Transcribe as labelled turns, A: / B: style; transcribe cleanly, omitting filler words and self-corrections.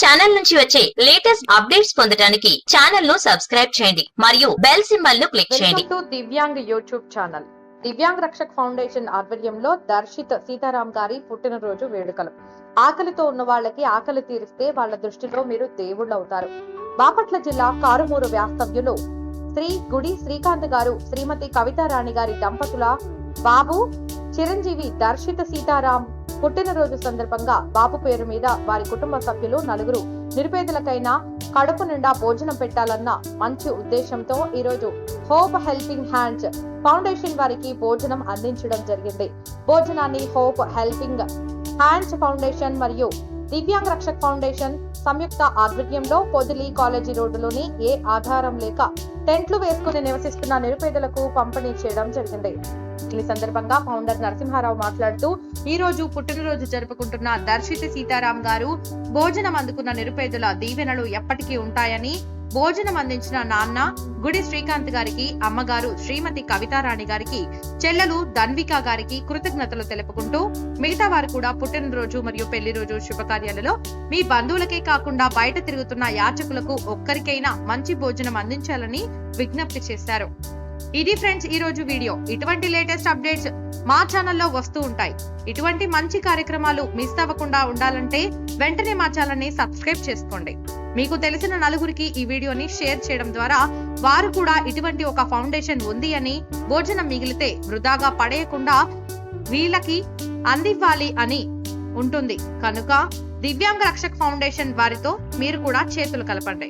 A: Channel నుంచి వచ్చే latest updates పొందడానికి ఛానల్ ను సబ్స్క్రైబ్ చేయండి మరియు బెల్ సింబల్ ను క్లిక్ చేయండి.
B: Welcome to divyang YouTube channel. Divyang Rakshak foundation ఆధ్వర్యంలో దర్శిత్ సీతారాం గారి పుట్టినరోజు వేడుకలు. ఆకలితో ఉన్న వాళ్ళకి ఆకలి తీరిస్తే వాళ్ళ దృష్టిలో మీరు దేవుళ్ళు అవుతారు. బాపట్ల జిల్లా కారుమూరు వ్యాస్తవ్యులు శ్రీ గుడి శ్రీకాంత్ గారు శ్రీమతి కవితారాణి గారి దంపతుల బాబు చిరంజీవి దర్శిత్ సీతారాం పుట్టినరోజు సందర్భంగా బాబు పేరు మీద వారి కుటుంబ సభ్యులు నలుగురు నిరుపేదలకైనా కడుపు నిండా భోజనం పెట్టాలన్న మంచి ఉద్దేశంతో ఈరోజు హోప్ హెల్పింగ్ హ్యాండ్స్ ఫౌండేషన్ వారికి భోజనం అందించడం జరిగింది. భోజనాన్ని హోప్ హెల్పింగ్ హ్యాండ్స్ ఫౌండేషన్ మరియు దివ్యాంగ్ రక్షక్ ఫౌండేషన్ సంయుక్త ఆధ్వర్యంలో పొదిలి కాలేజీ రోడ్డులోని ఏ ఆధారం లేక టెంట్లు వేసుకుని నివసిస్తున్న నిరుపేదలకు పంపిణీ చేయడం జరిగింది. ఈ సందర్భంగా ఫౌండర్ నరసింహారావు మాట్లాడుతూ ఈ రోజు పుట్టినరోజు జరుపుకుంటున్న దర్శిత్ సీతారాం గారు భోజనం అందుకున్న నిరుపేదల దీవెనలు ఎప్పటికీ ఉంటాయని, భోజనం అందించిన నాన్న గుడి శ్రీకాంత్ గారికి, అమ్మగారు శ్రీమతి కవితారాణి గారికి, చెల్లెలు ధన్విక గారికి కృతజ్ఞతలు తెలుపుకుంటూ మిగతా వారు కూడా పుట్టినరోజు మరియు పెళ్లి రోజు శుభకార్యాలలో మీ బంధువులకే కాకుండా బయట తిరుగుతున్న యాచకులకు ఒక్కరికైనా మంచి భోజనం అందించాలని విజ్ఞప్తి చేశారు. ఇది ఫ్రెండ్స్ ఈ రోజు వీడియో. ఇటువంటి లేటెస్ట్ అప్డేట్స్ మా ఛానల్లో వస్తూ ఉంటాయి. ఇటువంటి మంచి కార్యక్రమాలు మిస్ అవ్వకుండా ఉండాలంటే వెంటనే మా ఛానల్ ని సబ్స్క్రైబ్ చేసుకోండి. మీకు తెలిసిన నలుగురికి ఈ వీడియోని షేర్ చేయడం ద్వారా వారు కూడా ఇటువంటి ఒక ఫౌండేషన్ ఉంది అని, భోజనం మిగిలితే వృధాగా పడేయకుండా వీళ్ళకి అందివ్వాలి అని ఉంటుంది కనుక దివ్యాంగ రక్షక్ ఫౌండేషన్ వారితో మీరు కూడా చేతులు కలపండి.